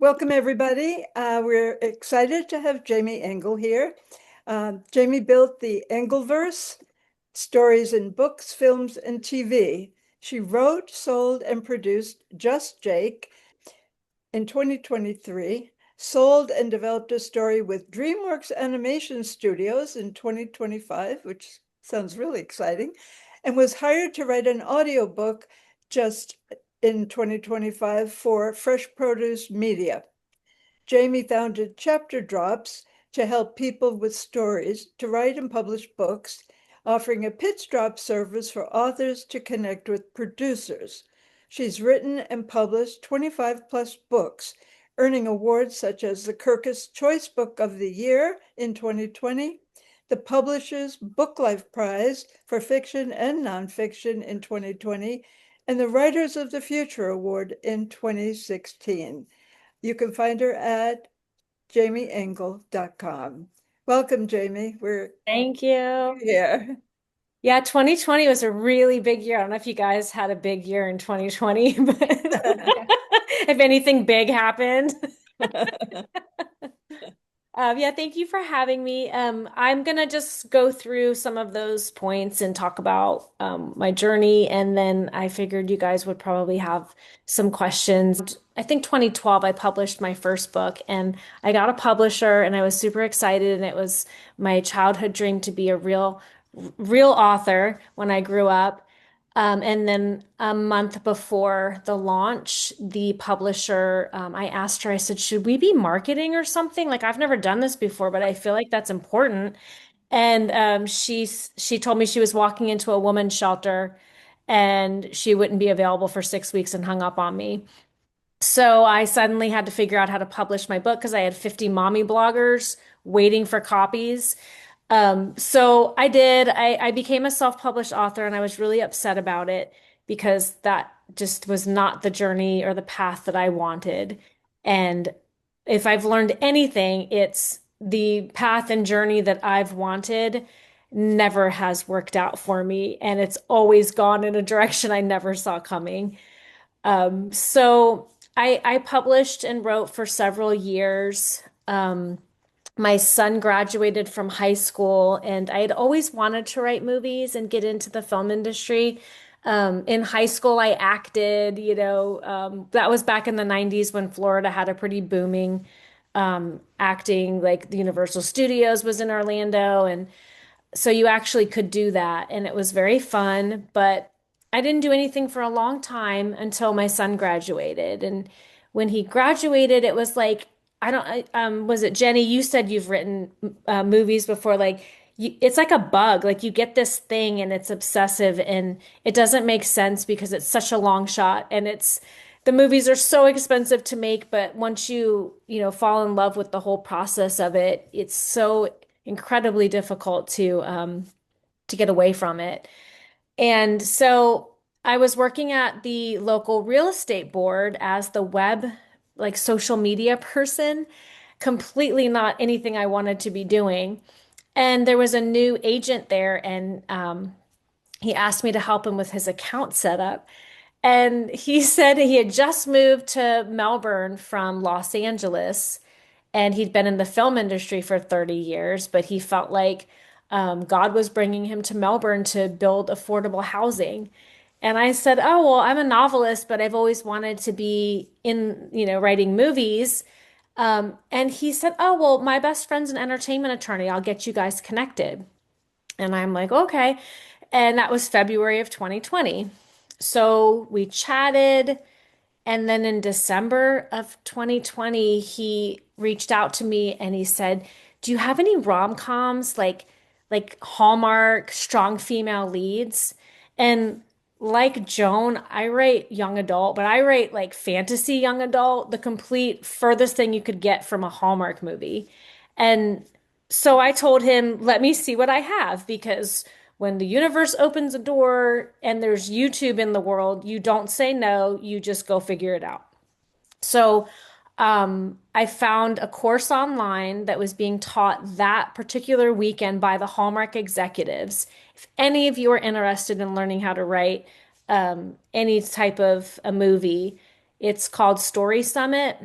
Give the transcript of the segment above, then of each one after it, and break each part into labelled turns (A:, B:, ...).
A: Welcome, everybody. We're excited to have Jamie Engel here. Jamie built the Engleverse, stories in books, films, and TV. She wrote, sold, and produced Just Jake in 2023, sold and developed a story with DreamWorks Animation Studios in 2025, which sounds really exciting, and was hired to write an audiobook just in 2025 for Fresh Produce Media. Jamie founded Chapter Drops to help people with stories to write and publish books, offering a pitch drop service for authors to connect with producers. She's written and published 25 plus books, earning awards such as the Kirkus Choice Book of the Year in 2020, the Publishers Book Life Prize for Fiction and Nonfiction in 2020, and the Writers of the Future Award in 2016. You can find her at jamieengel.com. Welcome, Jamie. We're
B: Thank you.
A: here.
B: Yeah, 2020 was a really big year. I don't know if you guys had a big year in 2020, but if anything big happened. Yeah, thank you for having me. I'm gonna just go through some of those points and talk about my journey, and then I figured you guys would probably have some questions. I think 2012 I published my first book, and I got a publisher, and I was super excited, and it was my childhood dream to be a real author when I grew up. And then a month before the launch, the publisher, I asked her, I said, should we be marketing or something? Like, I've never done this before, but I feel like that's important. And she told me she was walking into a woman's shelter and she wouldn't be available for 6 weeks and hung up on me. So I suddenly had to figure out how to publish my book because I had 50 mommy bloggers waiting for copies. So I did. I became a self-published author and I was really upset about it because that just was not the journey or the path that I wanted. And if I've learned anything, it's the path and journey that I've wanted never has worked out for me. And it's always gone in a direction I never saw coming. So I published and wrote for several years. My son graduated from high school, and I had always wanted to write movies and get into the film industry. In high school, I acted, that was back in the 90s when Florida had a pretty booming acting, like the Universal Studios was in Orlando. And so you actually could do that, and it was very fun, but I didn't do anything for a long time until my son graduated. And when he graduated, it was like, was it Jenny? You said you've written movies before. Like, it's like a bug. Like, you get this thing and it's obsessive and it doesn't make sense because it's such a long shot and the movies are so expensive to make. But once fall in love with the whole process of it, it's so incredibly difficult to get away from it. And so I was working at the local real estate board as the web, like social media person, completely not anything I wanted to be doing. And there was a new agent there, and he asked me to help him with his account setup. And he said he had just moved to Melbourne from Los Angeles, and he'd been in the film industry for 30 years, but he felt like God was bringing him to Melbourne to build affordable housing. And I said, "Oh, well, I'm a novelist, but I've always wanted to be in, writing movies." And he said, "Oh, well, my best friend's an entertainment attorney. I'll get you guys connected." And I'm like, "Okay." And that was February of 2020. So we chatted. And then in December of 2020, he reached out to me and he said, "Do you have any rom-coms like Hallmark strong female leads?" And like Joan, I write young adult, but I write like fantasy young adult, the complete furthest thing you could get from a Hallmark movie. And so I told him, "Let me see what I have," because when the universe opens a door and there's YouTube in the world, you don't say no, you just go figure it out. So I found a course online that was being taught that particular weekend by the Hallmark executives. If any of you are interested in learning how to write any type of a movie, it's called Story Summit.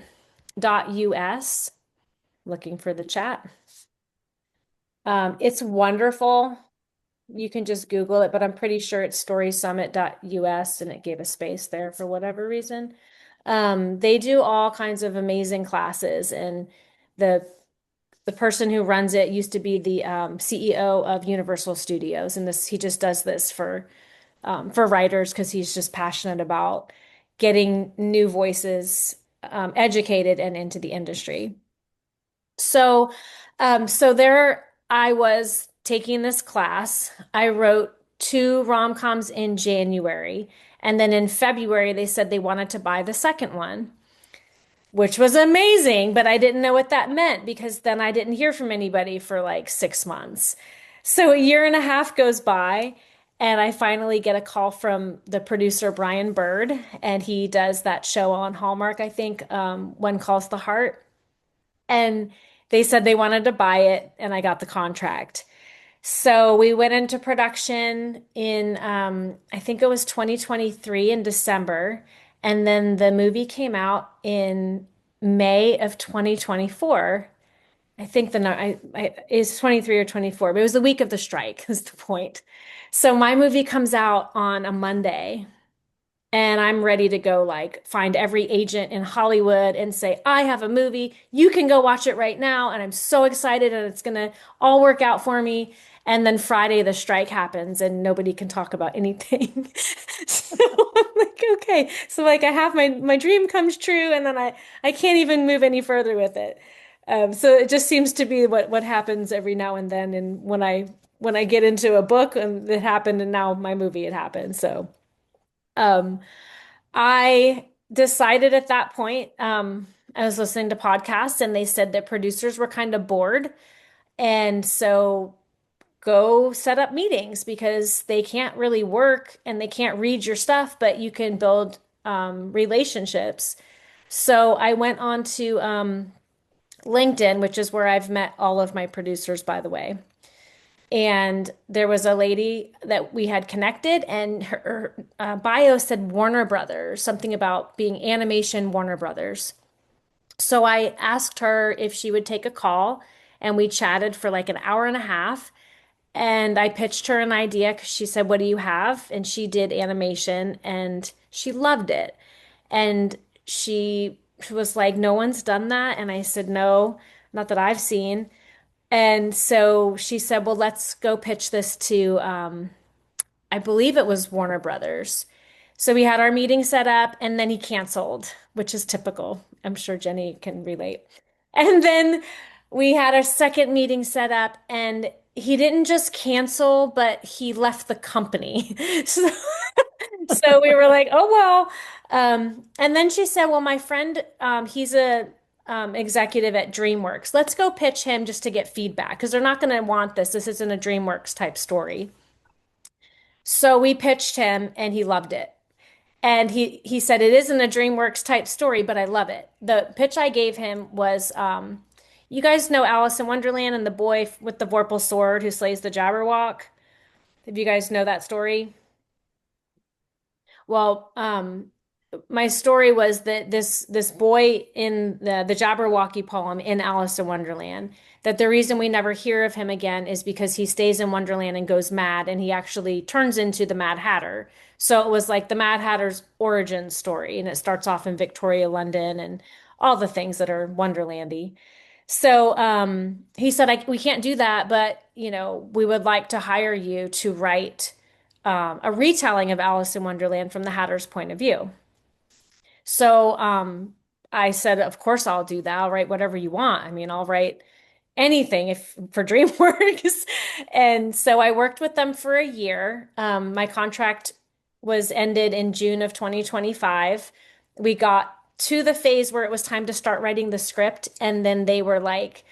B: .us. Looking for the chat. It's wonderful. You can just Google it, but I'm pretty sure it's storysummit.us and it gave a space there for whatever reason. They do all kinds of amazing classes, and the the person who runs it used to be the CEO of Universal Studios, and this he just does this for writers because he's just passionate about getting new voices educated and into the industry. So, so there I was taking this class. I wrote two rom-coms in January, and then in February they said they wanted to buy the second one, which was amazing, but I didn't know what that meant because then I didn't hear from anybody for like 6 months. So a year and a half goes by, and I finally get a call from the producer, Brian Bird, and he does that show on Hallmark, I think, One Calls the Heart. And they said they wanted to buy it, and I got the contract. So we went into production in, I think it was 2023 in December. And then the movie came out in May of 2024. I think is 23 or 24, but it was the week of the strike, is the point. So my movie comes out on a Monday, and I'm ready to go like find every agent in Hollywood and say, I have a movie. You can go watch it right now. And I'm so excited and it's gonna all work out for me. And then Friday the strike happens and nobody can talk about anything. So I'm like, okay. So like I have my dream comes true and then I can't even move any further with it. So it just seems to be what happens every now and then. And when I get into a book and it happened and now my movie it happened. So um, I decided at that point, I was listening to podcasts and they said that producers were kind of bored. And so go set up meetings because they can't really work and they can't read your stuff, but you can build relationships. So I went on to LinkedIn, which is where I've met all of my producers, by the way. And there was a lady that we had connected, and her bio said Warner Brothers, something about being animation Warner Brothers. So I asked her if she would take a call, and we chatted for like an hour and a half. And I pitched her an idea because she said, what do you have? And she did animation, and she loved it. And she was like, no one's done that. And I said, no, not that I've seen. And so she said, well, let's go pitch this to, I believe it was Warner Brothers. So we had our meeting set up and then he canceled, which is typical. I'm sure Jenny can relate. And then we had a second meeting set up and he didn't just cancel, but he left the company. So, so we were like, oh, well. And then she said, well, my friend, he's a executive at DreamWorks. Let's go pitch him just to get feedback because they're not going to want this. This isn't a DreamWorks type story. So we pitched him and he loved it. And he said it isn't a DreamWorks type story, but I love it. The pitch I gave him was you guys know Alice in Wonderland and the boy with the Vorpal sword who slays the Jabberwock? If you guys know that story? Well, my story was that this boy in the Jabberwocky poem in Alice in Wonderland, that the reason we never hear of him again is because he stays in Wonderland and goes mad, and he actually turns into the Mad Hatter. So it was like the Mad Hatter's origin story, and it starts off in Victoria, London, and all the things that are Wonderlandy. So he said, we can't do that, but we would like to hire you to write a retelling of Alice in Wonderland from the Hatter's point of view. So I said, of course I'll do that. I'll write whatever you want. I mean, I'll write anything if for DreamWorks. And so I worked with them for a year. My contract was ended in June of 2025. We got to the phase where it was time to start writing the script, and then they were like,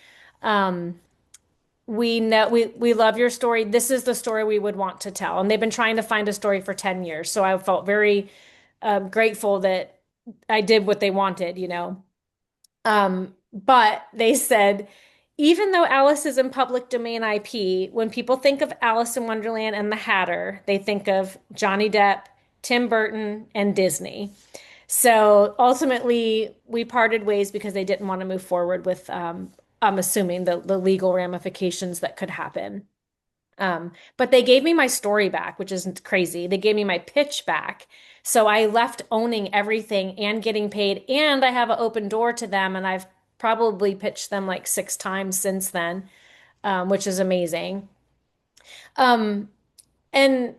B: we know we love your story. This is the story we would want to tell. And they've been trying to find a story for 10 years. So I felt very grateful that I did what they wanted. But they said, even though Alice is in public domain IP, when people think of Alice in Wonderland and the Hatter, they think of Johnny Depp, Tim Burton, and Disney. So ultimately, we parted ways because they didn't want to move forward with, I'm assuming, the legal ramifications that could happen. But they gave me my story back, which isn't crazy. They gave me my pitch back. So I left owning everything and getting paid, and I have an open door to them, and I've probably pitched them like 6 times since then, which is amazing. Um, and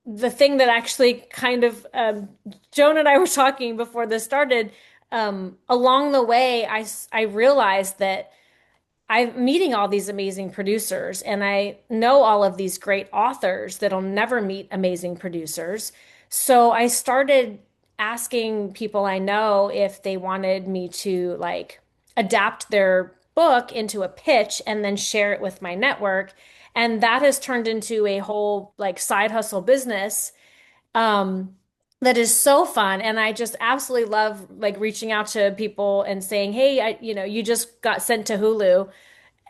B: the thing that actually kind of Joan and I were talking before this started, along the way, I realized that I'm meeting all these amazing producers, and I know all of these great authors that'll never meet amazing producers. So I started asking people I know if they wanted me to like adapt their book into a pitch and then share it with my network. And that has turned into a whole like side hustle business um that is so fun, and I just absolutely love like reaching out to people and saying, "Hey, you just got sent to Hulu."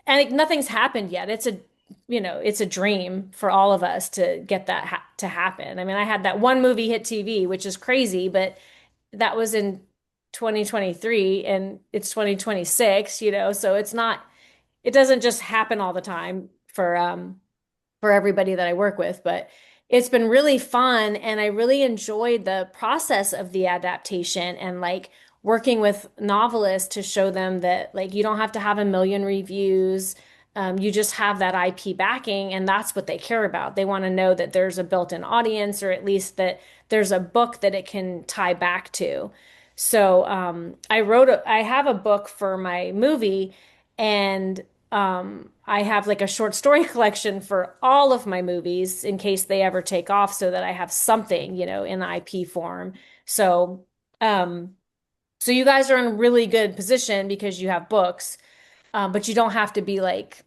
B: And nothing's happened yet. It's a dream for all of us to get that to happen. I mean, I had that one movie hit TV, which is crazy, but that was in 2023 and it's 2026, so it doesn't just happen all the time for everybody that I work with, but it's been really fun and I really enjoyed the process of the adaptation and like working with novelists to show them that like you don't have to have a million reviews. You just have that IP backing, and that's what they care about. They want to know that there's a built-in audience, or at least that there's a book that it can tie back to. So I have a book for my movie, and I have like a short story collection for all of my movies in case they ever take off so that I have something, in IP form. So, um, so you guys are in a really good position because you have books, but you don't have to be like,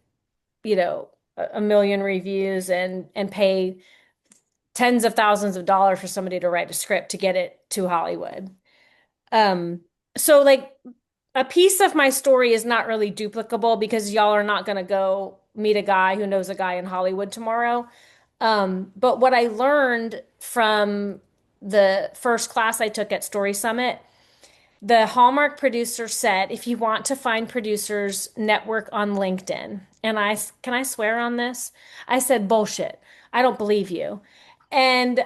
B: a million reviews and pay tens of thousands of dollars for somebody to write a script to get it to Hollywood. Um, so like a piece of my story is not really duplicable because y'all are not going to go meet a guy who knows a guy in Hollywood tomorrow. But what I learned from the first class I took at Story Summit, the Hallmark producer said, if you want to find producers, network on LinkedIn. And can I swear on this? I said, bullshit. I don't believe you. And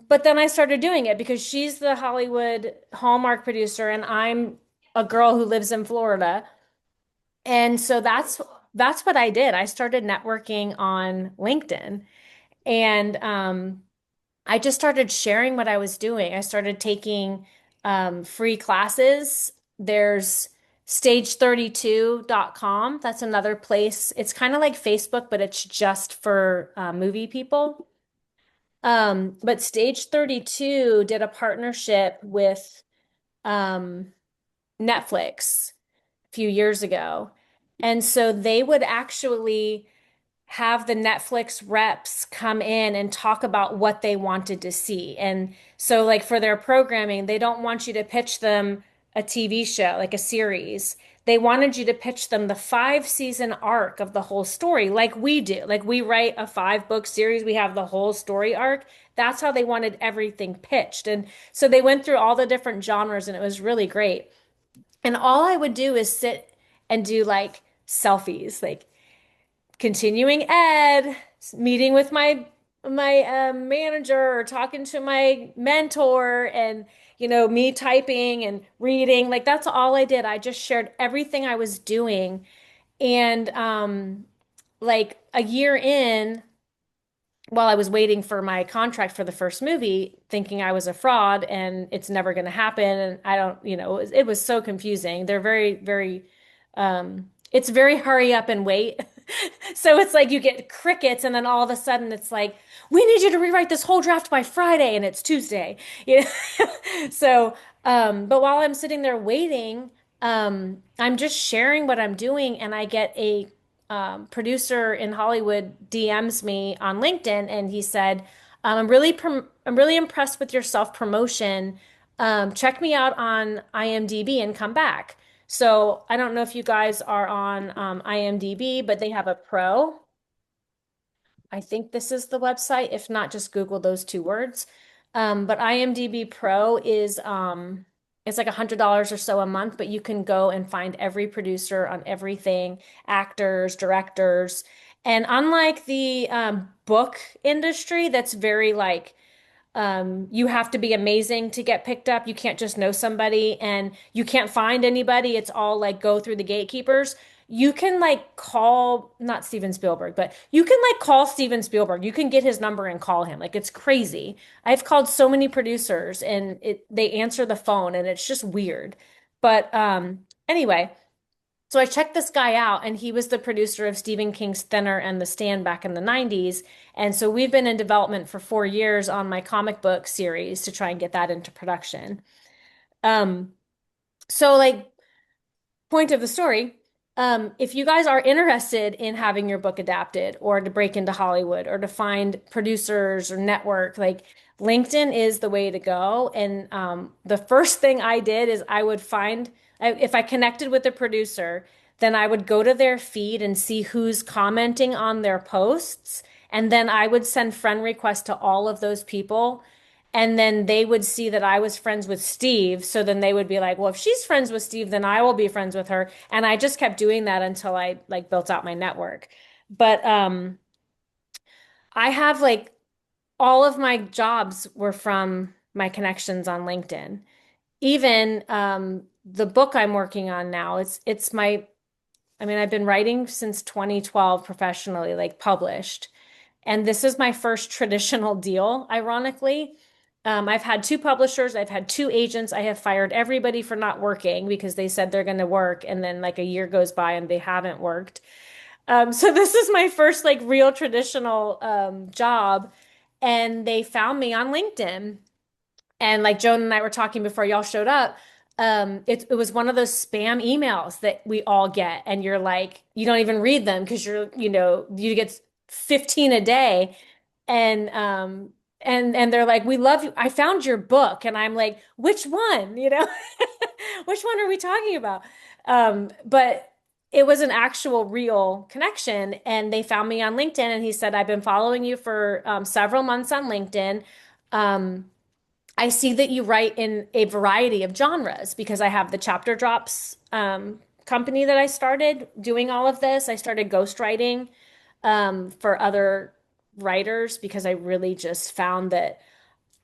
B: but then I started doing it because she's the Hollywood Hallmark producer and I'm a girl who lives in Florida. And so that's what I did. I started networking on LinkedIn. And I just started sharing what I was doing. I started taking free classes. There's stage32.com. That's another place. It's kind of like Facebook, but it's just for movie people. But Stage 32 did a partnership with um, Netflix a few years ago. And so they would actually have the Netflix reps come in and talk about what they wanted to see. And so, like for their programming, they don't want you to pitch them a TV show, like a series. They wanted you to pitch them the 5-season arc of the whole story, like we do. Like we write a 5-book series, we have the whole story arc. That's how they wanted everything pitched. And so they went through all the different genres, and it was really great. And all I would do is sit and do like selfies, like continuing ed, meeting with my manager or talking to my mentor and me typing and reading. Like that's all I did. I just shared everything I was doing. And like a year in, while I was waiting for my contract for the first movie, thinking I was a fraud and it's never going to happen. And I don't, it was so confusing. They're very, very, it's very hurry up and wait. So it's like you get crickets, and then all of a sudden it's like, we need you to rewrite this whole draft by Friday, and it's Tuesday. You know? So, but while I'm sitting there waiting, I'm just sharing what I'm doing, and I get a producer in Hollywood DMs me on LinkedIn, and he said, I'm really impressed with your self promotion. Check me out on IMDb and come back." So I don't know if you guys are on IMDb, but they have a pro. I think this is the website. If not, just Google those two words. But IMDb Pro is it's like $100 or so a month, but you can go and find every producer on everything, actors, directors. And unlike the book industry, that's very like you have to be amazing to get picked up. You can't just know somebody and you can't find anybody. It's all like go through the gatekeepers. You can like call, not Steven Spielberg, but you can like call Steven Spielberg. You can get his number and call him. Like it's crazy. I've called so many producers and they answer the phone and it's just weird. But anyway, so I checked this guy out, and he was the producer of Stephen King's Thinner and The Stand back in the 90s. And so we've been in development for 4 years on my comic book series to try and get that into production. Um, so like point of the story, if you guys are interested in having your book adapted or to break into Hollywood or to find producers or network, like LinkedIn is the way to go. And the first thing I did is I would find, if I connected with a producer, then I would go to their feed and see who's commenting on their posts. And then I would send friend requests to all of those people. And then they would see that I was friends with Steve. So then they would be like, well, if she's friends with Steve, then I will be friends with her. And I just kept doing that until I like built out my network. But I have like all of my jobs were from my connections on LinkedIn. Even the book I'm working on now, it's my I mean, I've been writing since 2012 professionally, like published. And this is my first traditional deal, ironically. I've had two publishers, I've had two agents. I have fired everybody for not working because they said they're going to work, and then like a year goes by and they haven't worked. So this is my first like real traditional job, and they found me on LinkedIn. And like Joan and I were talking before y'all showed up, it was one of those spam emails that we all get, and you're like, you don't even read them because you get 15 a day, and they're like, we love you. I found your book, and I'm like, which one? Which one are we talking about? But it was an actual real connection, and they found me on LinkedIn, and he said, I've been following you for several months on LinkedIn. Um, I see that you write in a variety of genres because I have the Chapter Drops company that I started doing all of this. I started ghostwriting for other writers because I really just found that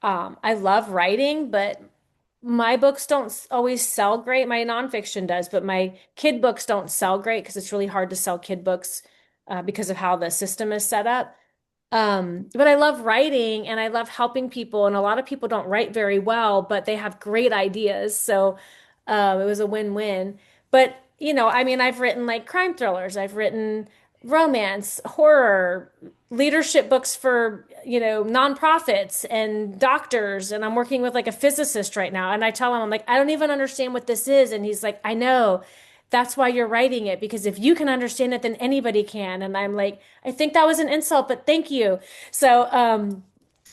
B: I love writing, but my books don't always sell great. My nonfiction does, but my kid books don't sell great because it's really hard to sell kid books because of how the system is set up. But I love writing and I love helping people, and a lot of people don't write very well, but they have great ideas. So it was a win-win. But, I mean, I've written like crime thrillers, I've written romance, horror, leadership books for, nonprofits and doctors. And I'm working with like a physicist right now. And I tell him, I'm like, I don't even understand what this is. And he's like, I know. That's why you're writing it, because if you can understand it, then anybody can. And I'm like, I think that was an insult, but thank you. So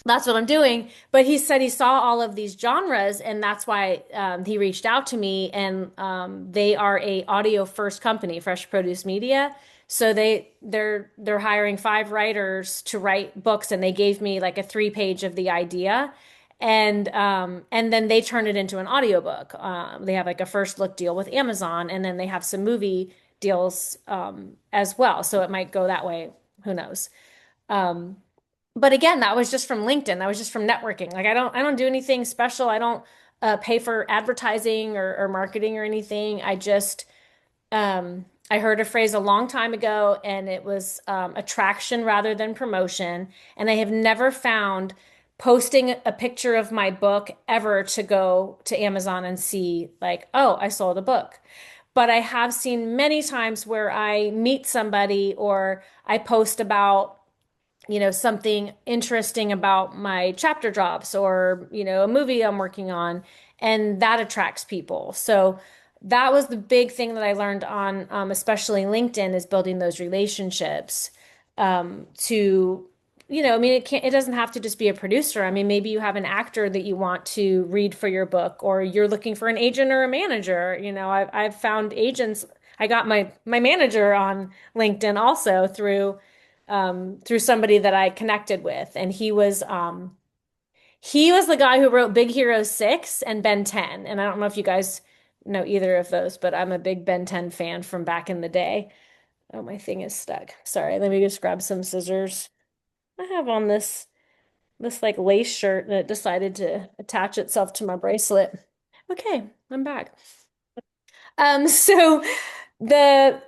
B: that's what I'm doing. But he said he saw all of these genres, and that's why he reached out to me. And they are a audio first company, Fresh Produce Media. So they're hiring 5 writers to write books, and they gave me like a 3 page of the idea. And then they turn it into an audiobook. They have like a first look deal with Amazon, and then they have some movie deals as well. So it might go that way. Who knows? Um, but again, that was just from LinkedIn. That was just from networking. Like I don't do anything special. I don't pay for advertising or marketing or anything. I heard a phrase a long time ago, and it was attraction rather than promotion. And I have never found posting a picture of my book ever to go to Amazon and see, like, oh, I sold a book. But I have seen many times where I meet somebody or I post about something interesting about my chapter drops or, a movie I'm working on, and that attracts people. So that was the big thing that I learned on, especially LinkedIn, is building those relationships to, I mean, it doesn't have to just be a producer. I mean, maybe you have an actor that you want to read for your book, or you're looking for an agent or a manager. I've found agents. I got my manager on LinkedIn also through somebody that I connected with, and He was the guy who wrote Big Hero 6 and Ben 10. And I don't know if you guys know either of those, but I'm a big Ben 10 fan from back in the day. Oh, my thing is stuck. Sorry, let me just grab some scissors. I have on this like lace shirt that decided to attach itself to my bracelet. Okay, I'm back. So the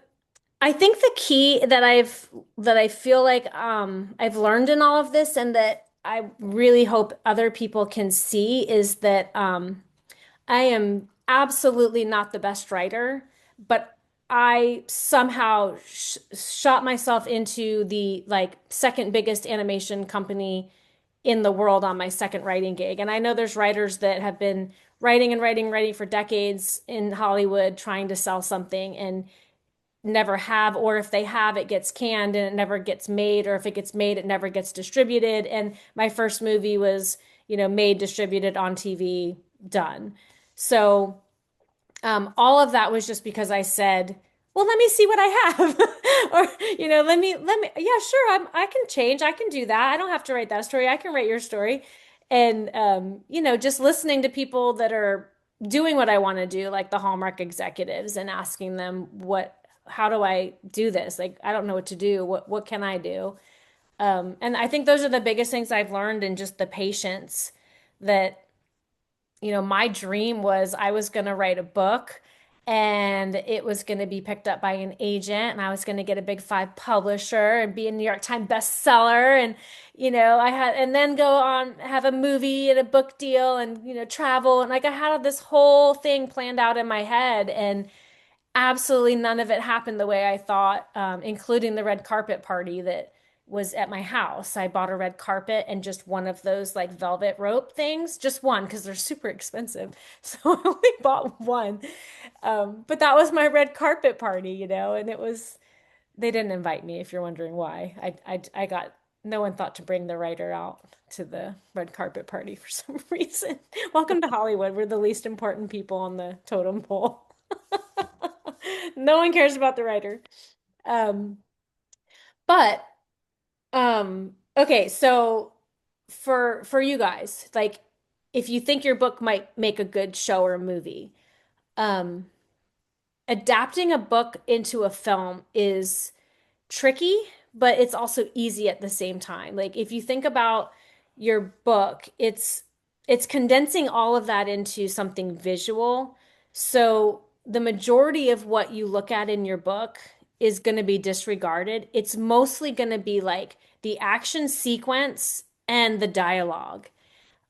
B: I think the key that I feel like I've learned in all of this and that I really hope other people can see is that I am absolutely not the best writer, but I somehow sh shot myself into the like second biggest animation company in the world on my second writing gig. And I know there's writers that have been writing and writing, writing for decades in Hollywood trying to sell something and never have, or if they have, it gets canned and it never gets made, or if it gets made, it never gets distributed. And my first movie was, made, distributed on TV, done. So all of that was just because I said, well, let me see what I have. Or, yeah, sure, I can change. I can do that. I don't have to write that story. I can write your story. And, just listening to people that are doing what I want to do, like the Hallmark executives, and asking them how do I do this? Like, I don't know what to do. What can I do? And I think those are the biggest things I've learned, and just the patience that my dream was I was going to write a book and it was going to be picked up by an agent and I was going to get a big five publisher and be a New York Times bestseller and and then go on have a movie and a book deal and travel and like I had this whole thing planned out in my head and absolutely none of it happened the way I thought, including the red carpet party that was at my house. I bought a red carpet and just one of those like velvet rope things, just one because they're super expensive. So I only bought one. But that was my red carpet party, and they didn't invite me if you're wondering why. I got, no one thought to bring the writer out to the red carpet party for some reason. Welcome to Hollywood. We're the least important people on the totem pole. No one cares about the writer. Um, but okay, so for you guys, like if you think your book might make a good show or a movie, um, adapting a book into a film is tricky, but it's also easy at the same time. Like if you think about your book, it's condensing all of that into something visual. So the majority of what you look at in your book is going to be disregarded. It's mostly going to be like the action sequence and the dialogue.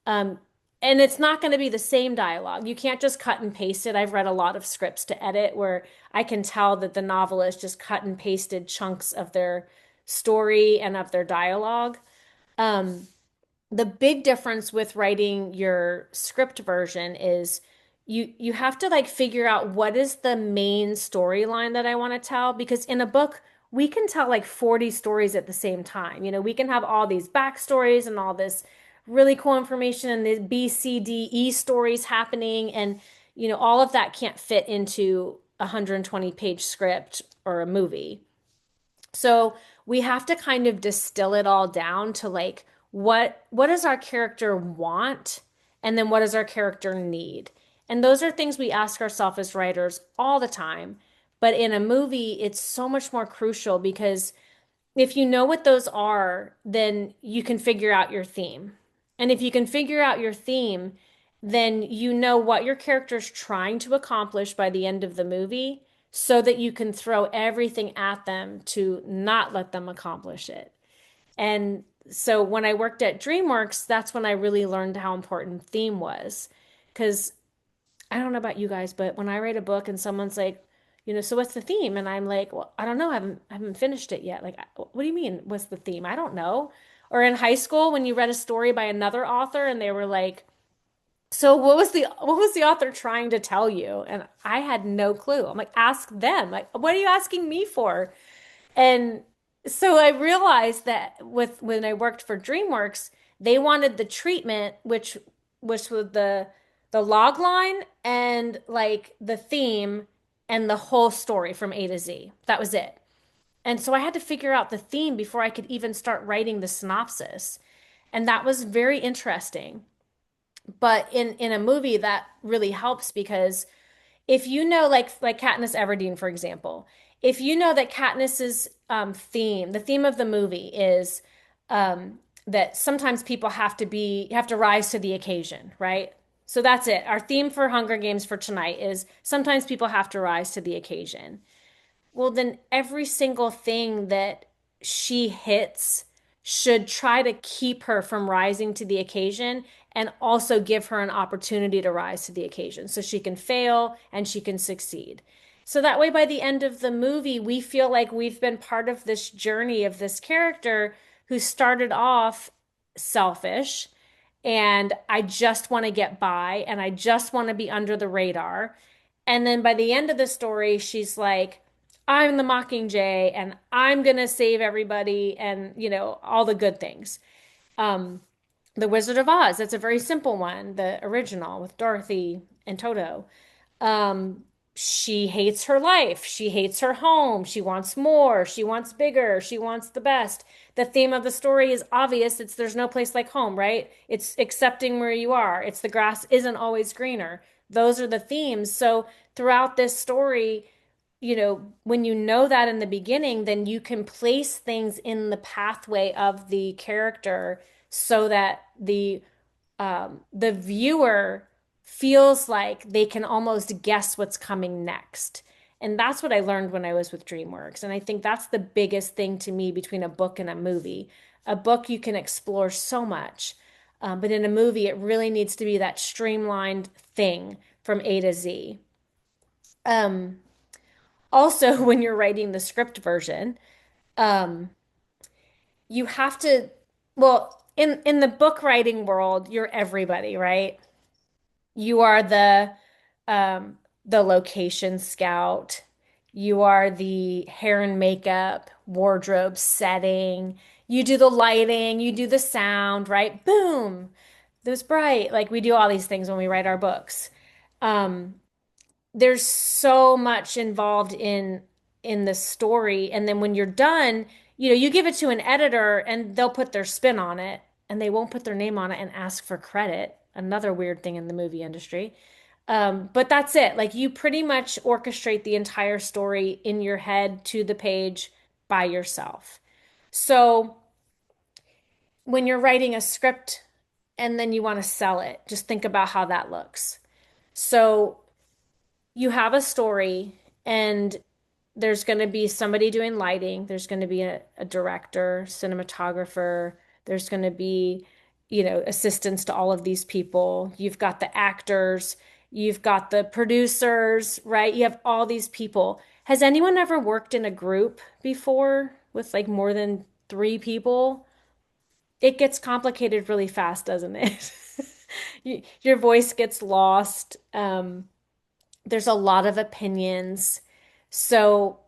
B: Um, and it's not going to be the same dialogue. You can't just cut and paste it. I've read a lot of scripts to edit where I can tell that the novelist just cut and pasted chunks of their story and of their dialogue. Um, the big difference with writing your script version is you have to like figure out what is the main storyline that I want to tell because in a book we can tell like 40 stories at the same time. We can have all these backstories and all this really cool information and the B, C, D, E stories happening and all of that can't fit into a 120-page script or a movie. So we have to kind of distill it all down to like what does our character want and then what does our character need? And those are things we ask ourselves as writers all the time. But in a movie, it's so much more crucial because if you know what those are, then you can figure out your theme. And if you can figure out your theme, then you know what your character's trying to accomplish by the end of the movie so that you can throw everything at them to not let them accomplish it. And so when I worked at DreamWorks, that's when I really learned how important theme was. Because I don't know about you guys, but when I write a book and someone's like, so what's the theme? And I'm like, well, I don't know. I haven't finished it yet. Like, what do you mean, what's the theme? I don't know. Or in high school, when you read a story by another author and they were like, so what was the author trying to tell you? And I had no clue. I'm like, ask them. Like, what are you asking me for? And so I realized that when I worked for DreamWorks, they wanted the treatment, which was the log line and like the theme and the whole story from A to Z. That was it. And so I had to figure out the theme before I could even start writing the synopsis. And that was very interesting. But in a movie that really helps because if you know like Katniss Everdeen, for example, if you know that Katniss's theme, the theme of the movie is that sometimes people have to rise to the occasion, right? So that's it. Our theme for Hunger Games for tonight is sometimes people have to rise to the occasion. Well, then every single thing that she hits should try to keep her from rising to the occasion and also give her an opportunity to rise to the occasion so she can fail and she can succeed. So that way, by the end of the movie, we feel like we've been part of this journey of this character who started off selfish and I just want to get by and I just want to be under the radar. And then by the end of the story, she's like, I'm the Mockingjay and I'm gonna save everybody and all the good things. Um, the Wizard of Oz, that's a very simple one, the original with Dorothy and Toto. Um, she hates her life. She hates her home. She wants more. She wants bigger. She wants the best. The theme of the story is obvious. It's there's no place like home, right? It's accepting where you are. It's the grass isn't always greener. Those are the themes. So throughout this story, when you know that in the beginning, then you can place things in the pathway of the character so that the viewer feels like they can almost guess what's coming next. And that's what I learned when I was with DreamWorks. And I think that's the biggest thing to me between a book and a movie. A book, you can explore so much, but in a movie, it really needs to be that streamlined thing from A to Z. Um, Also, when you're writing the script version, um, you have to, well, in the book writing world, you're everybody, right? You are the location scout. You are the hair and makeup, wardrobe setting. You do the lighting, you do the sound, right? Boom. Those bright. Like we do all these things when we write our books. Um, there's so much involved in the story, and then when you're done, you give it to an editor and they'll put their spin on it and they won't put their name on it and ask for credit. Another weird thing in the movie industry. But that's it. Like you pretty much orchestrate the entire story in your head to the page by yourself. So when you're writing a script and then you want to sell it, just think about how that looks. So you have a story and there's going to be somebody doing lighting, there's going to be a director, cinematographer, there's going to be, assistants to all of these people. You've got the actors, you've got the producers, right? You have all these people. Has anyone ever worked in a group before with like more than three people? It gets complicated really fast, doesn't it? Your voice gets lost. There's a lot of opinions. So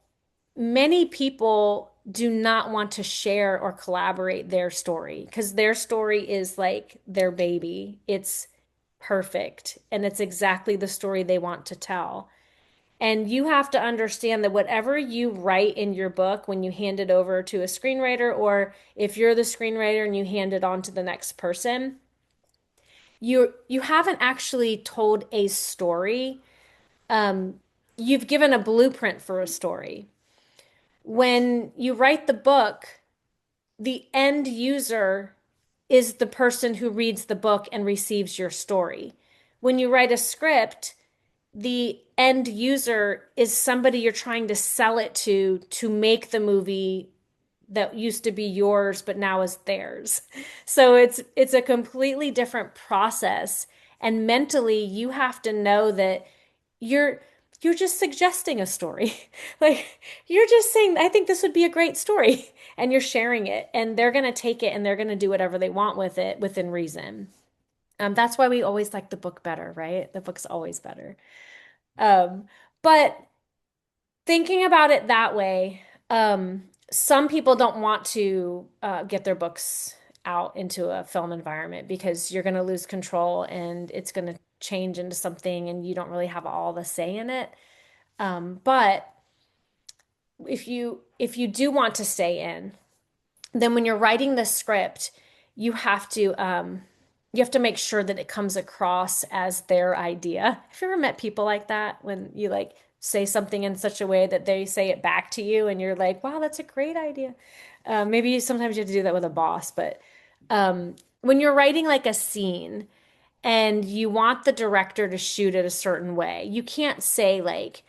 B: many people do not want to share or collaborate their story because their story is like their baby. It's perfect and it's exactly the story they want to tell. And you have to understand that whatever you write in your book when you hand it over to a screenwriter, or if you're the screenwriter and you hand it on to the next person, you haven't actually told a story. Um, you've given a blueprint for a story. When you write the book, the end user is the person who reads the book and receives your story. When you write a script, the end user is somebody you're trying to sell it to make the movie that used to be yours but now is theirs. So it's a completely different process and mentally you have to know that you're you're just suggesting a story. Like you're just saying, I think this would be a great story, and you're sharing it, and they're going to take it and they're going to do whatever they want with it within reason. That's why we always like the book better, right? The book's always better. Um, but thinking about it that way, some people don't want to get their books out into a film environment because you're going to lose control and it's going to change into something and you don't really have all the say in it. But if you do want to stay in, then when you're writing the script, you have to you have to make sure that it comes across as their idea. Have you ever met people like that when you like say something in such a way that they say it back to you and you're like, wow, that's a great idea. Maybe sometimes you have to do that with a boss, but when you're writing like a scene and you want the director to shoot it a certain way, you can't say like,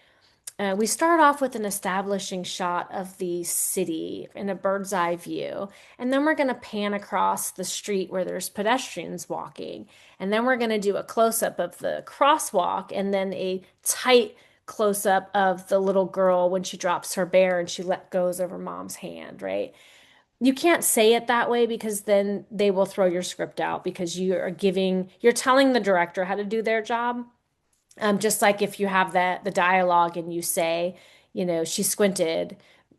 B: we start off with an establishing shot of the city in a bird's eye view, and then we're going to pan across the street where there's pedestrians walking, and then we're going to do a close up of the crosswalk, and then a tight close up of the little girl when she drops her bear and she let goes of her mom's hand, right? You can't say it that way because then they will throw your script out because you're telling the director how to do their job. Just like if you have the dialogue and you say, she squinted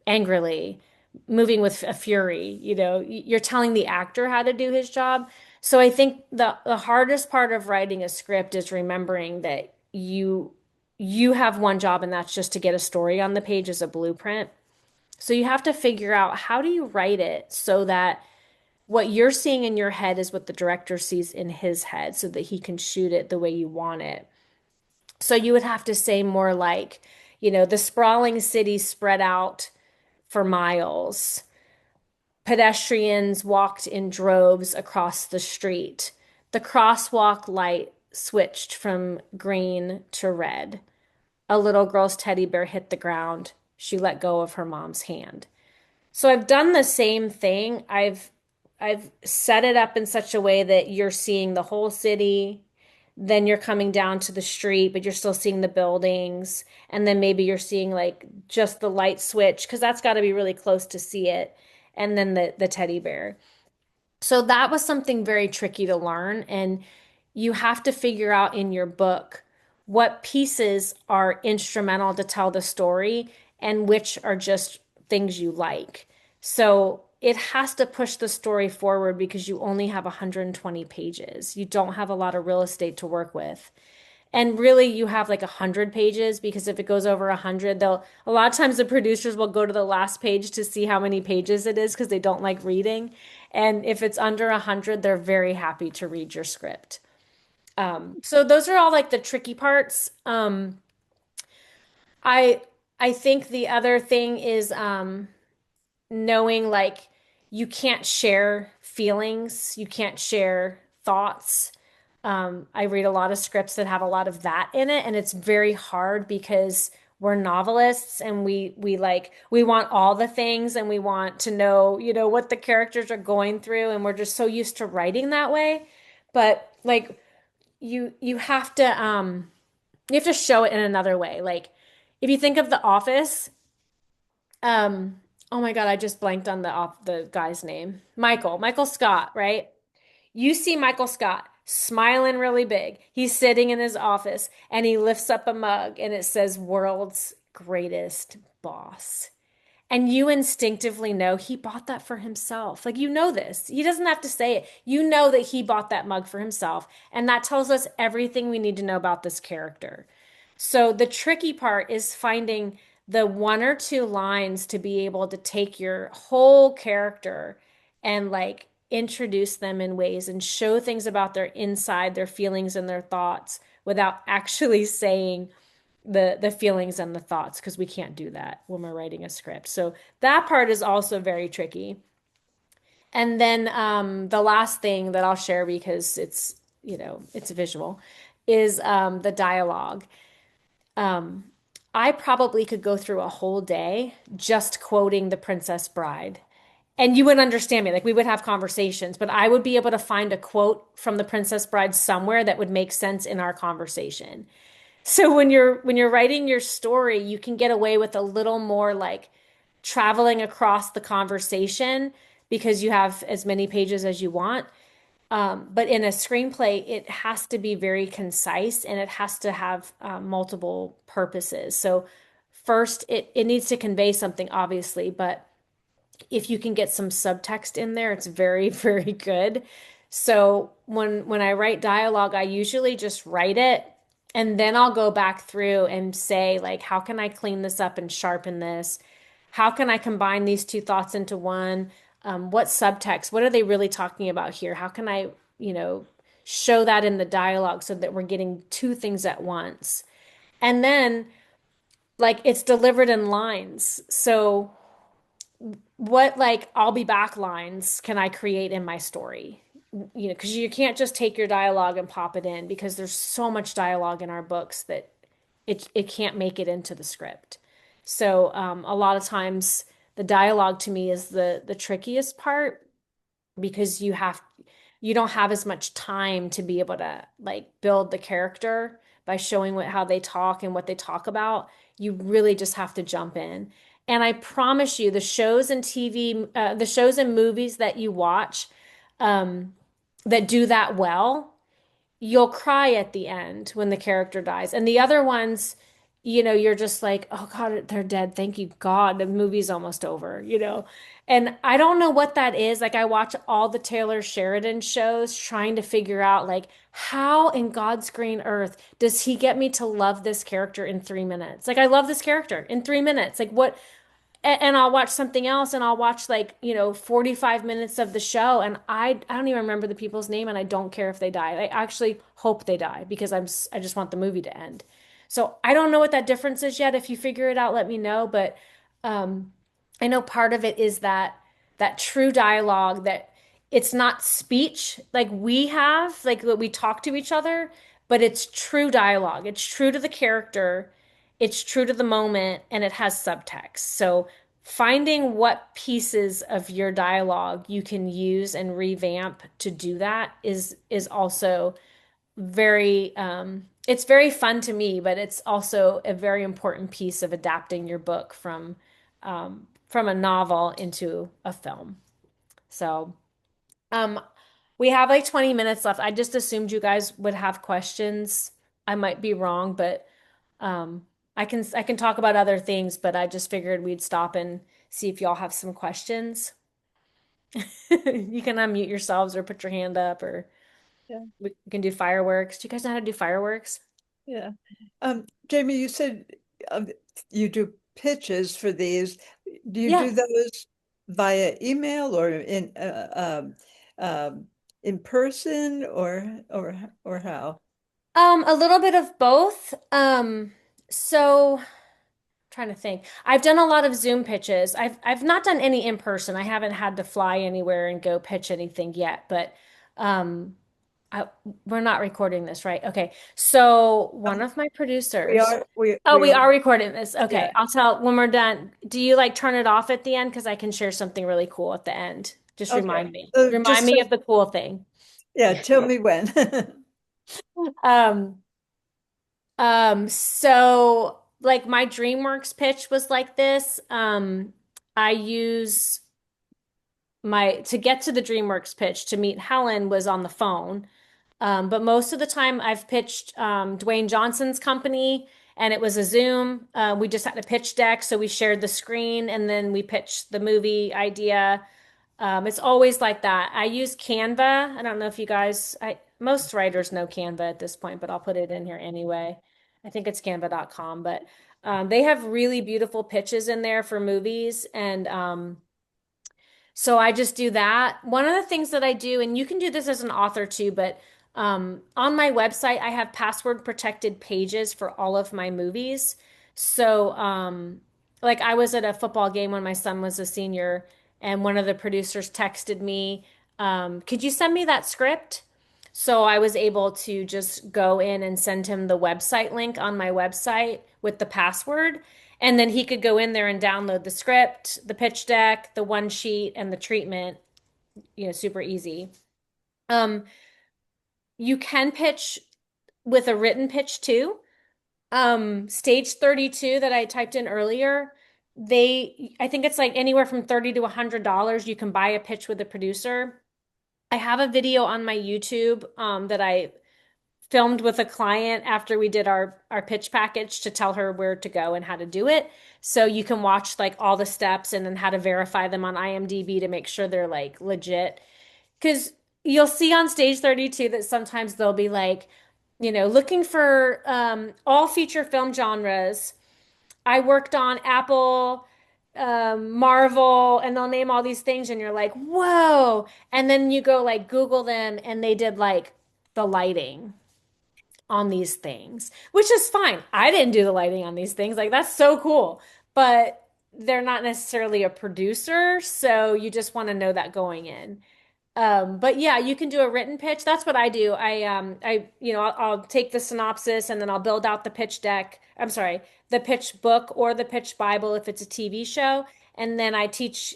B: angrily, moving with a fury, you're telling the actor how to do his job. So I think the hardest part of writing a script is remembering that you have one job and that's just to get a story on the page as a blueprint. So you have to figure out how do you write it so that what you're seeing in your head is what the director sees in his head so that he can shoot it the way you want it. So you would have to say more like, the sprawling city spread out for miles. Pedestrians walked in droves across the street. The crosswalk light switched from green to red. A little girl's teddy bear hit the ground. She let go of her mom's hand. So I've done the same thing. I've set it up in such a way that you're seeing the whole city, then you're coming down to the street, but you're still seeing the buildings, and then maybe you're seeing like just the light switch because that's got to be really close to see it, and then the teddy bear. So that was something very tricky to learn. And you have to figure out in your book what pieces are instrumental to tell the story and which are just things you like. So it has to push the story forward because you only have 120 pages. You don't have a lot of real estate to work with. And really, you have like 100 pages because if it goes over 100, a lot of times the producers will go to the last page to see how many pages it is because they don't like reading. And if it's under 100, they're very happy to read your script. So those are all like the tricky parts. I I think the other thing is knowing like you can't share feelings, you can't share thoughts. I read a lot of scripts that have a lot of that in it, and it's very hard because we're novelists and we want all the things and we want to know, what the characters are going through, and we're just so used to writing that way. But like you have to show it in another way. Like if you think of The Office, oh my God, I just blanked on the guy's name. Michael Scott, right? You see Michael Scott smiling really big. He's sitting in his office and he lifts up a mug and it says world's greatest boss. And you instinctively know he bought that for himself. Like, this. He doesn't have to say it. You know that he bought that mug for himself. And that tells us everything we need to know about this character. So the tricky part is finding the one or two lines to be able to take your whole character and like introduce them in ways and show things about their inside, their feelings and their thoughts without actually saying the feelings and the thoughts because we can't do that when we're writing a script. So that part is also very tricky. And then the last thing that I'll share because it's visual is the dialogue. Um, I probably could go through a whole day just quoting The Princess Bride. And you would understand me. Like we would have conversations, but I would be able to find a quote from The Princess Bride somewhere that would make sense in our conversation. So when you're writing your story, you can get away with a little more like traveling across the conversation because you have as many pages as you want. But in a screenplay, it has to be very concise and it has to have multiple purposes. So first, it needs to convey something, obviously, but if you can get some subtext in there, it's very, very good. So when I write dialogue, I usually just write it and then I'll go back through and say, like, how can I clean this up and sharpen this? How can I combine these two thoughts into one? What subtext? What are they really talking about here? How can I, show that in the dialogue so that we're getting two things at once. And then like it's delivered in lines. So what like I'll be back lines can I create in my story? You know, because you can't just take your dialogue and pop it in because there's so much dialogue in our books that it can't make it into the script. So a lot of times the dialogue to me is the trickiest part because you don't have as much time to be able to like build the character by showing how they talk and what they talk about. You really just have to jump in. And I promise you, the shows and TV, the shows and movies that you watch, um, that do that well, you'll cry at the end when the character dies. And the other ones, you know, you're just like, oh God, they're dead. Thank you, God. The movie's almost over, you know? And I don't know what that is. Like, I watch all the Taylor Sheridan shows trying to figure out, like, how in God's green earth does he get me to love this character in 3 minutes? Like, I love this character in 3 minutes. Like, what? And I'll watch something else and I'll watch like, you know, 45 minutes of the show and I don't even remember the people's name and I don't care if they die. I actually hope they die because I just want the movie to end. So I don't know what that difference is yet. If you figure it out, let me know. But um, I know part of it is that true dialogue that it's not speech like we have, like what we talk to each other, but it's true dialogue. It's true to the character, it's true to the moment, and it has subtext. So finding what pieces of your dialogue you can use and revamp to do that is also very it's very fun to me, but it's also a very important piece of adapting your book from a novel into a film. So, um, we have like 20 minutes left. I just assumed you guys would have questions. I might be wrong, but um, I can talk about other things, but I just figured we'd stop and see if y'all have some questions. You can unmute yourselves or put your hand up, or
A: Yeah,
B: we can do fireworks. Do you guys know how to do fireworks?
A: yeah. Jamie, you said um, you do pitches for these. Do you
B: Yeah.
A: do those via email or in person or how?
B: A little bit of both. So trying to think. I've done a lot of Zoom pitches. I've not done any in person. I haven't had to fly anywhere and go pitch anything yet, but um I, we're not recording this, right? Okay. So one of my
A: We
B: producers.
A: are we
B: Oh,
A: we
B: we
A: are
B: are recording this.
A: yeah.
B: Okay. I'll tell when we're done. Do you like turn it off at the end? Because I can share something really cool at the end. Just
A: Okay.
B: remind me.
A: So
B: Remind me of the cool thing.
A: tell me when.
B: Um, so like my DreamWorks pitch was like this. I use my to get to the DreamWorks pitch to meet Helen was on the phone. But most of the time I've pitched Dwayne Johnson's company and it was a Zoom. We just had a pitch deck, so we shared the screen and then we pitched the movie idea. It's always like that. I use Canva. I don't know if you guys, most writers know Canva at this point, but I'll put it in here anyway. I think it's canva.com, but they have really beautiful pitches in there for movies. And so I just do that. One of the things that I do, and you can do this as an author too, but on my website, I have password protected pages for all of my movies. So, like I was at a football game when my son was a senior, and one of the producers texted me, could you send me that script? So I was able to just go in and send him the website link on my website with the password. And then he could go in there and download the script, the pitch deck, the one sheet, and the treatment, super easy. Um, you can pitch with a written pitch too. Stage 32 that I typed in earlier, I think it's like anywhere from 30 to $100. You can buy a pitch with a producer. I have a video on my YouTube that I filmed with a client after we did our pitch package to tell her where to go and how to do it. So you can watch like all the steps and then how to verify them on IMDb to make sure they're like legit. Because you'll see on stage 32 that sometimes they'll be like, looking for all feature film genres. I worked on Apple, Marvel, and they'll name all these things, and you're like, whoa. And then you go like Google them, and they did like the lighting on these things, which is fine. I didn't do the lighting on these things. Like that's so cool. But they're not necessarily a producer, so you just want to know that going in. But yeah, you can do a written pitch. That's what I do. I'll take the synopsis and then I'll build out the pitch deck. I'm sorry, the pitch book or the pitch Bible if it's a TV show. And then I teach,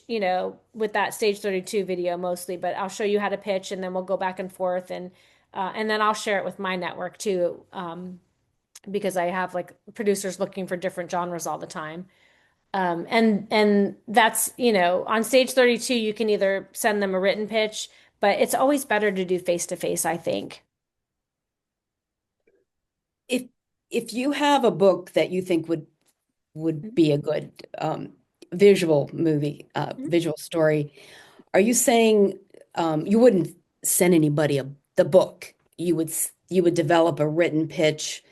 B: with that Stage 32 video mostly, but I'll show you how to pitch and then we'll go back and forth and then I'll share it with my network too, because I have like producers looking for different genres all the time. And that's, on Stage 32, you can either send them a written pitch, but it's always better to do face to face, I think.
C: If if you have a book that you think would be a good visual movie,
B: Mhm.
C: visual story, are you saying you wouldn't send anybody the book? You would develop a written pitch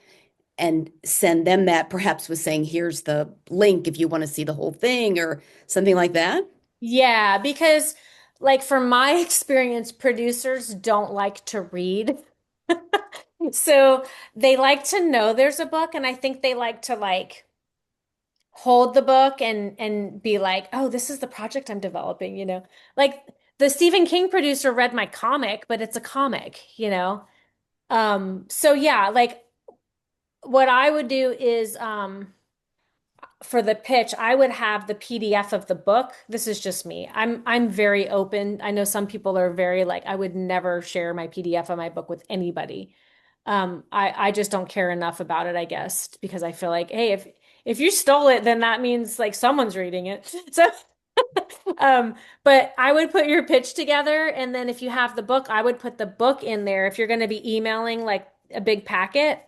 C: and send them that, perhaps with saying, here's the link if you want to see the whole thing or something like that?
B: Yeah, because like from my experience, producers don't like to read. So they like to know there's a book, and I think they like to like hold the book and be like, "Oh, this is the project I'm developing." Like the Stephen King producer read my comic, but it's a comic. So yeah, like what I would do is for the pitch, I would have the PDF of the book. This is just me. I'm very open. I know some people are very like, I would never share my PDF of my book with anybody. I just don't care enough about it, I guess, because I feel like, hey, if you stole it, then that means like someone's reading it. So um, but I would put your pitch together, and then if you have the book, I would put the book in there. If you're going to be emailing like a big packet,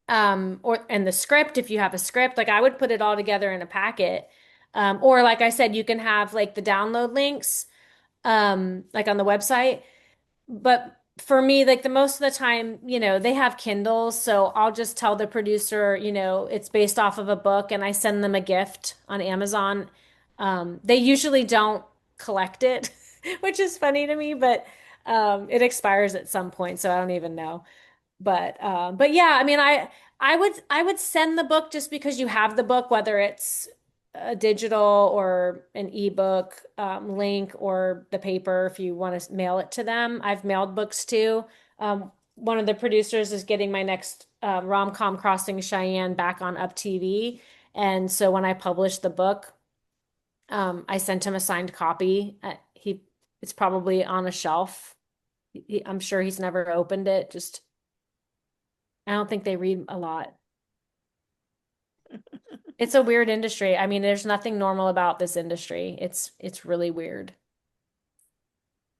B: or and the script, if you have a script, like I would put it all together in a packet. Or like I said, you can have like the download links, like on the website. But for me, like the most of the time, they have Kindles, so I'll just tell the producer, it's based off of a book, and I send them a gift on Amazon. They usually don't collect it, which is funny to me, but it expires at some point, so I don't even know. But yeah, I mean, I would send the book just because you have the book, whether it's a digital or an ebook link or the paper if you want to mail it to them. I've mailed books too. One of the producers is getting my next rom-com Crossing Cheyenne back on Up TV. And so when I published the book, I sent him a signed copy. It's probably on a shelf. I'm sure he's never opened it. Just I don't think they read a lot. It's a weird industry. I mean, there's nothing normal about this industry. It's really weird.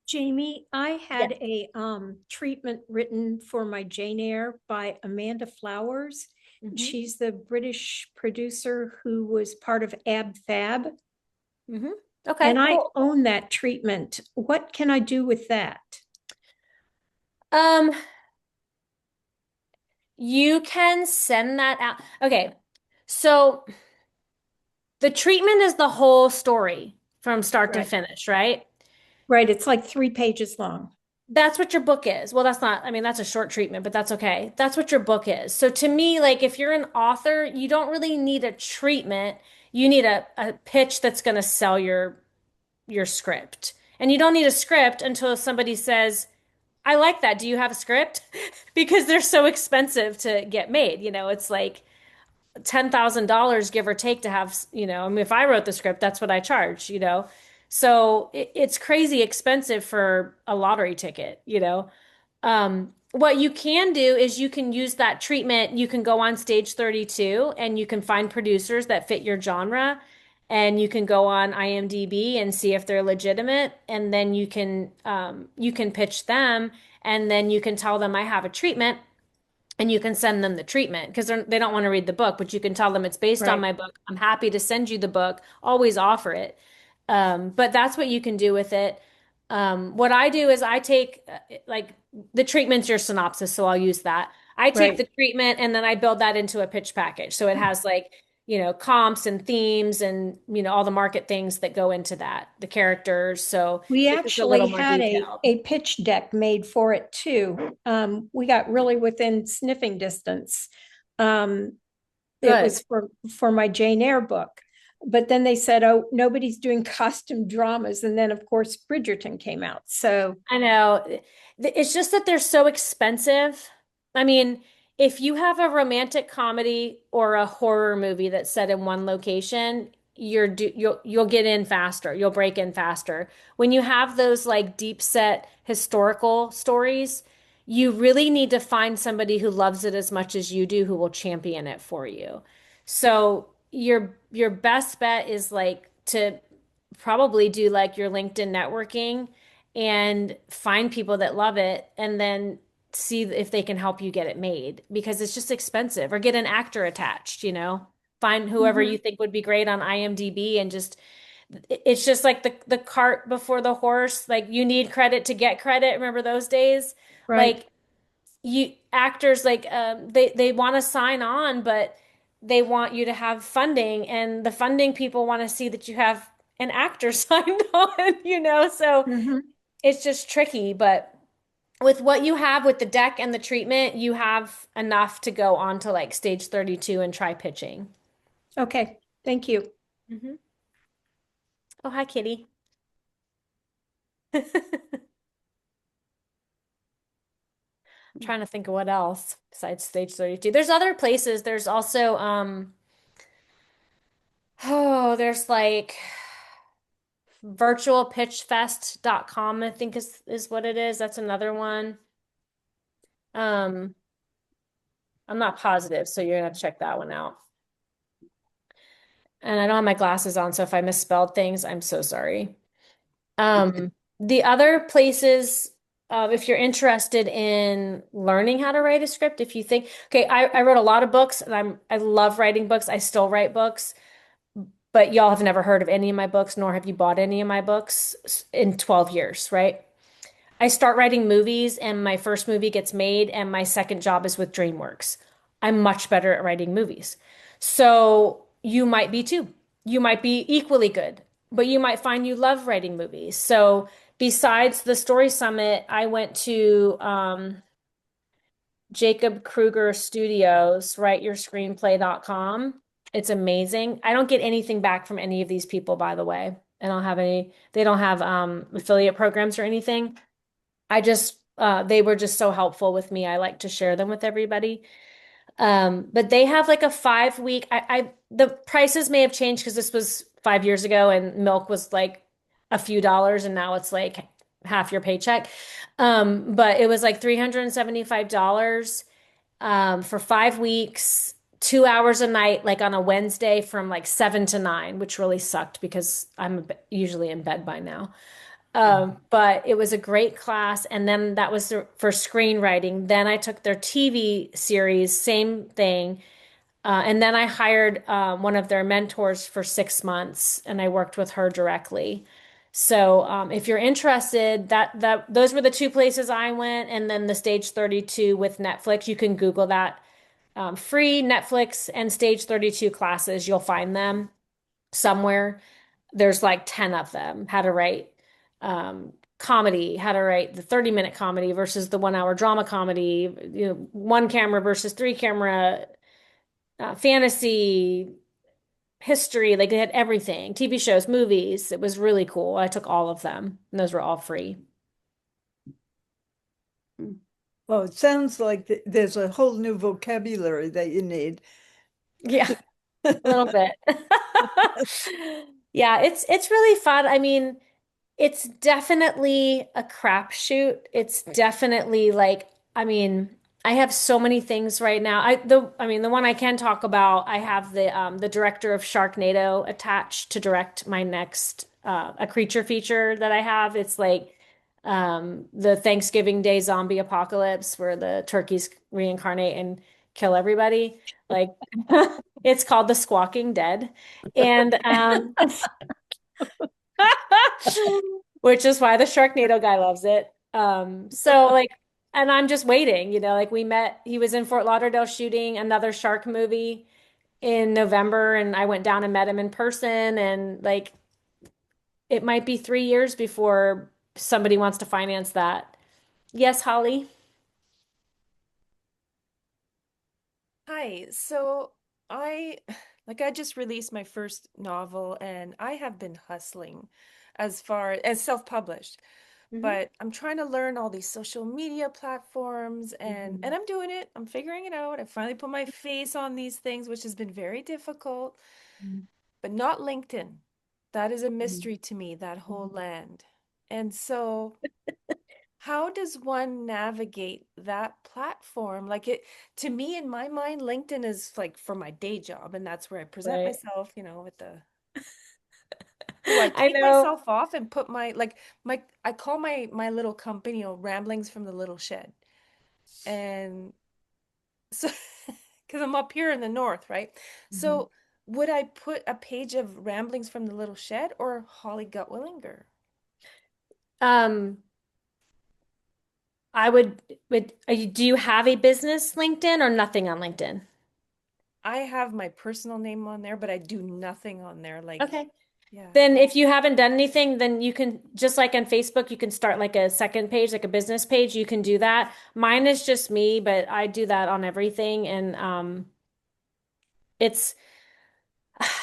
D: Jamie, I
B: Yeah.
D: had a treatment written for my Jane Eyre by Amanda Flowers.
B: Hmm.
D: She's the British producer who was part of Ab Fab,
B: Hmm. Okay,
D: and I
B: cool.
D: own that treatment. What can I do with that?
B: Um, you can send that out. Okay. So the treatment is the whole story from start to
D: Right.
B: finish, right?
D: Right, it's like 3 pages long.
B: That's what your book is. Well, that's not, I mean, that's a short treatment, but that's okay. That's what your book is. So to me, like if you're an author, you don't really need a treatment. You need a pitch that's going to sell your script. And you don't need a script until somebody says, I like that. Do you have a script? Because they're so expensive to get made. It's like $10,000 give or take to have, I mean, if I wrote the script, that's what I charge. So it's crazy expensive for a lottery ticket. What you can do is you can use that treatment. You can go on Stage 32 and you can find producers that fit your genre. And you can go on IMDb and see if they're legitimate. And then you can pitch them and then you can tell them I have a treatment and you can send them the treatment because they don't want to read the book, but you can tell them it's based on
D: Right,
B: my book. I'm happy to send you the book. Always offer it. But that's what you can do with it. What I do is I take like the treatment's your synopsis, so I'll use that. I take
D: right.
B: the treatment and then I build that into a pitch package. So it has like, comps and themes and, all the market things that go into that, the characters. So
D: We
B: it's just a little
D: actually
B: more
D: had
B: detailed.
D: a pitch deck made for it too. We got really within sniffing distance. It
B: Good.
D: was for my Jane Eyre book. But then they said, oh, nobody's doing costume dramas. And then, of course, Bridgerton came out. So,
B: I know. It's just that they're so expensive. I mean, if you have a romantic comedy or a horror movie that's set in one location, you'll get in faster. You'll break in faster. When you have those like deep set historical stories, you really need to find somebody who loves it as much as you do, who will champion it for you. So your best bet is like to probably do like your LinkedIn networking and find people that love it and then see if they can help you get it made because it's just expensive, or get an actor attached. Find whoever you
D: mhm,
B: think would be great on IMDb and just it's just like the cart before the horse. Like you need credit to get credit. Remember those days?
D: right.
B: Like you actors like they want to sign on, but they want you to have funding, and the funding people want to see that you have an actor signed on. So
D: Mhm.
B: it's just tricky, but with what you have with the deck and the treatment, you have enough to go on to like stage 32 and try pitching.
D: Okay. Thank you.
B: Hmm. Oh, hi, Kitty. I'm trying to think of what else besides stage 32. There's other places. There's also there's like virtualpitchfest.com, I think is what it is. That's another one. Um, I'm not positive, so you're gonna have to check that one out. And I don't have my glasses on, so if I misspelled things, I'm so sorry. The other places, if you're interested in learning how to write a script, if you think, okay, I wrote a lot of books and I love writing books. I still write books, but y'all have never heard of any of my books, nor have you bought any of my books in 12 years, right? I start writing movies and my first movie gets made and my second job is with DreamWorks. I'm much better at writing movies. So you might be too. You might be equally good, but you might find you love writing movies. So besides the Story Summit, I went to Jacob Kruger Studios, writeyourscreenplay.com. It's amazing. I don't get anything back from any of these people, by the way. They don't have affiliate programs or anything. They were just so helpful with me. I like to share them with everybody. But they have like a 5 week, the prices may have changed because this was 5 years ago and milk was like a few dollars and now it's like half your paycheck. But it was like $375 for 5 weeks, 2 hours a night, like on a Wednesday from like 7 to 9, which really sucked because I'm usually in bed by now. But it was a great class. And then that was for screenwriting. Then I took their TV series, same thing. And then I hired one of their mentors for 6 months and I worked with her directly. So if you're interested, that those were the two places I went, and then the Stage 32 with Netflix. You can Google that. Free Netflix and Stage 32 classes. You'll find them somewhere. There's like 10 of them. How to write comedy, how to write the 30-minute comedy versus the 1 hour drama comedy, one camera versus three camera, fantasy, history. Like they had everything, TV shows, movies. It was really cool. I took all of them, and those were all free.
A: Well, it sounds like there's a whole new vocabulary that you need.
B: Yeah, a little bit. Yeah, it's really fun. I mean, it's definitely a crapshoot. It's definitely like, I mean, I have so many things right now. The one I can talk about, I have the director of Sharknado attached to direct my next a creature feature that I have. It's like the Thanksgiving Day zombie apocalypse where the turkeys reincarnate and kill everybody. Like it's called The Squawking Dead. And which is why the Sharknado guy loves it. So like, and I'm just waiting, like he was in Fort Lauderdale shooting another shark movie, in November and I went down and met him in person and like it might be 3 years before somebody wants to finance that. Yes, Holly.
E: Hi. So I I just released my first novel and I have been hustling as far as self-published,
B: Mhm.
E: but I'm trying to learn all these social media platforms
B: Mhm.
E: and I'm doing it. I'm figuring it out. I finally put my face on these things, which has been very difficult, but not LinkedIn. That is a
B: Mhm.
E: mystery to me, that whole land. And so how does one navigate that platform? Like it, to me, in my mind, LinkedIn is like for my day job, and that's where I present
B: Right.
E: myself, with the, do I
B: I
E: take
B: know.
E: myself off and put I call my little company, Ramblings from the Little Shed. And so, because I'm up here in the north, right?
B: Mhm.
E: So would I put a page of Ramblings from the Little Shed or Holly Gutwillinger?
B: Um, do you have a business LinkedIn or nothing on LinkedIn?
E: I have my personal name on there, but I do nothing on there.
B: Okay.
E: Yeah.
B: Then if you haven't done anything, then you can just like on Facebook, you can start like a second page, like a business page. You can do that. Mine is just me, but I do that on everything. And it's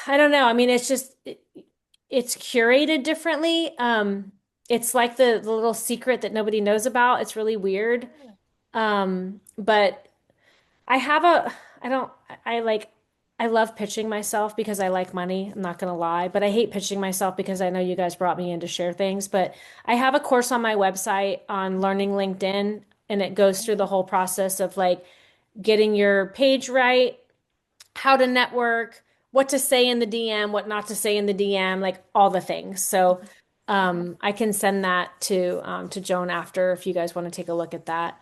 B: I don't know. I mean, it's curated differently. It's like the little secret that nobody knows about. It's really weird.
E: Yeah.
B: But I have a, I don't, I like, I love pitching myself because I like money. I'm not gonna lie, but I hate pitching myself because I know you guys brought me in to share things. But I have a course on my website on learning LinkedIn, and it goes through the whole process of like getting your page right, how to network, what to say in the DM, what not to say in the DM, like all the things. So I can send that to Joan after if you guys want to take a look at that.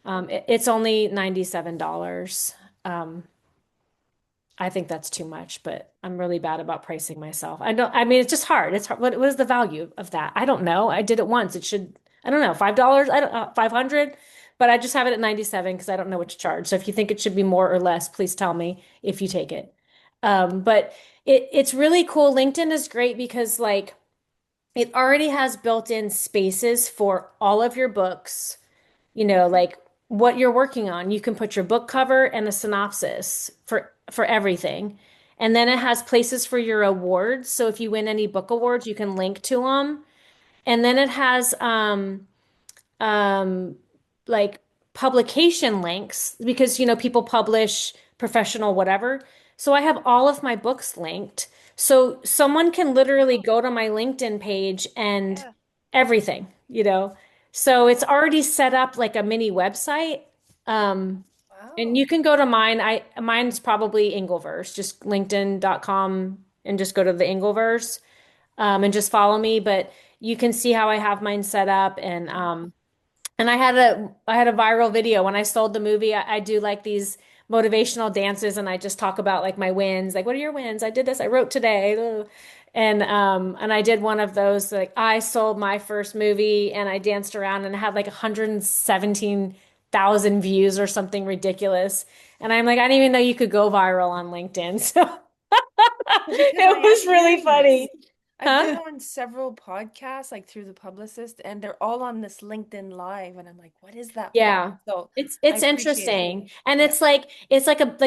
E: Perfect.
B: It's only $97. Um, I think that's too much, but I'm really bad about pricing myself. I mean, it's just hard. It's hard. What is the value of that? I don't know. I did it once. It should, I don't know, $5. I don't 500, but I just have it at 97 because I don't know what to charge. So if you think it should be more or less, please tell me if you take it. But it's really cool. LinkedIn is great because like it already has built-in spaces for all of your books, like what you're working on. You can put your book cover and a synopsis for everything. And then it has places for your awards. So if you win any book awards, you can link to them. And then it has um like publication links because people publish professional whatever. So I have all of my books linked. So someone can literally
E: Wow.
B: go to my LinkedIn page and
E: Yeah.
B: everything. So it's
E: Wow.
B: already set up like a mini website. And you
E: Wow.
B: can go to mine. Mine's probably Engleverse, just linkedin.com and just go to the Engleverse and just follow me. But you can see how I have mine set up and I had a viral video when I sold the movie. I do like these motivational dances and I just talk about like my wins. Like, what are your wins? I did this, I wrote today. Ugh. And I did one of those like I sold my first movie and I danced around and it had like 117,000 views or something ridiculous. And I'm like, I didn't even know you could go viral on LinkedIn. So
E: Well, because I
B: it
E: am
B: was really
E: hearing this.
B: funny.
E: I've been
B: Huh?
E: on several podcasts, like through the publicist, and they're all on this LinkedIn Live, and I'm like, what is that for?
B: Yeah.
E: So
B: It's
E: I
B: it's
E: appreciate it.
B: interesting. And
E: Yeah.
B: it's like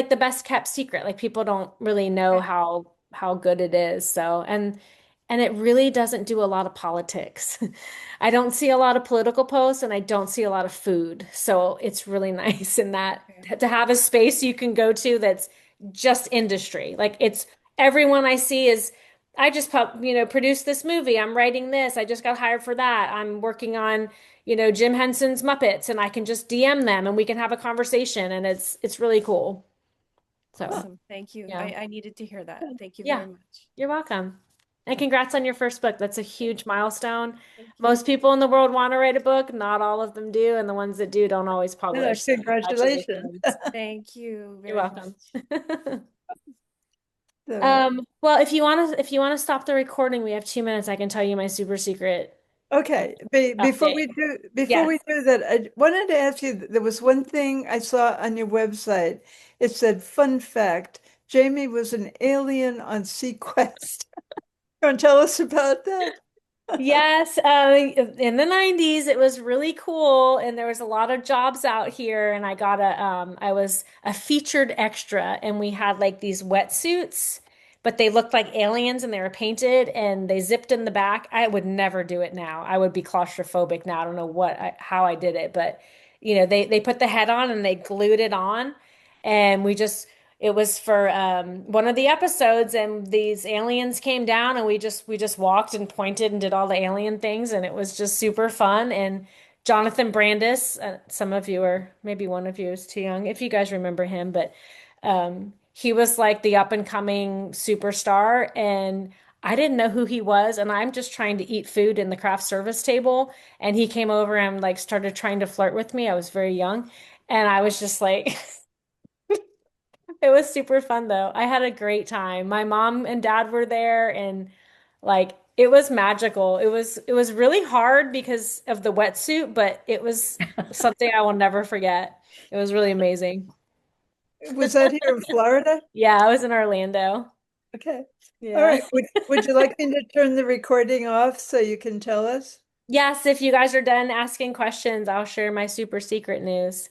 B: the best kept secret. Like people don't really know
E: Yeah.
B: how good it is. So and it really doesn't do a lot of politics. I don't see a lot of political posts and I don't see a lot of food. So it's really nice in that
E: Okay.
B: to have a space you can go to that's just industry. Like it's everyone I see is I just produced this movie. I'm writing this. I just got hired for that. I'm working on Jim Henson's Muppets, and I can just DM them and we can have a conversation, and it's really cool. So,
E: Awesome. Thank you.
B: yeah.
E: I needed to hear that. Thank you
B: Yeah,
E: very much.
B: you're welcome. And congrats on your first book. That's a
E: Thank
B: huge milestone.
E: thank you.
B: Most people in the world want to write a book, not all of them do, and the ones that do don't always
A: Yeah,
B: publish. So,
A: congratulations.
B: congratulations.
E: Thank you
B: You're
E: very
B: welcome.
E: much.
A: So,
B: Well, if you want to stop the recording, we have 2 minutes. I can tell you my super secret
A: okay,
B: update.
A: before
B: Yes.
A: we do that, I wanted to ask you, there was one thing I saw on your website. It said, fun fact, Jamie was an alien on Sequest. You want to tell us about that?
B: Yes, in the 90s it was really cool and there was a lot of jobs out here and I was a featured extra and we had like these wetsuits, but they looked like aliens and they were painted and they zipped in the back. I would never do it now. I would be claustrophobic now. I don't know how I did it, but they put the head on and they glued it on and it was for one of the episodes, and these aliens came down, and we just walked and pointed and did all the alien things, and it was just super fun. And Jonathan Brandis, some of you or maybe one of you is too young if you guys remember him, but he was like the up and coming superstar, and I didn't know who he was, and I'm just trying to eat food in the craft service table, and he came over and like started trying to flirt with me. I was very young, and I was just like. It was super fun though. I had a great time. My mom and dad were there and like it was magical. It was really hard because of the wetsuit, but it was something I will never forget. It was really amazing.
A: Was that here in Florida?
B: Yeah, I was in Orlando.
A: Okay. All
B: Yeah.
A: right. Would you like me to turn the recording off so you can tell us?
B: Yes, if you guys are done asking questions, I'll share my super secret news.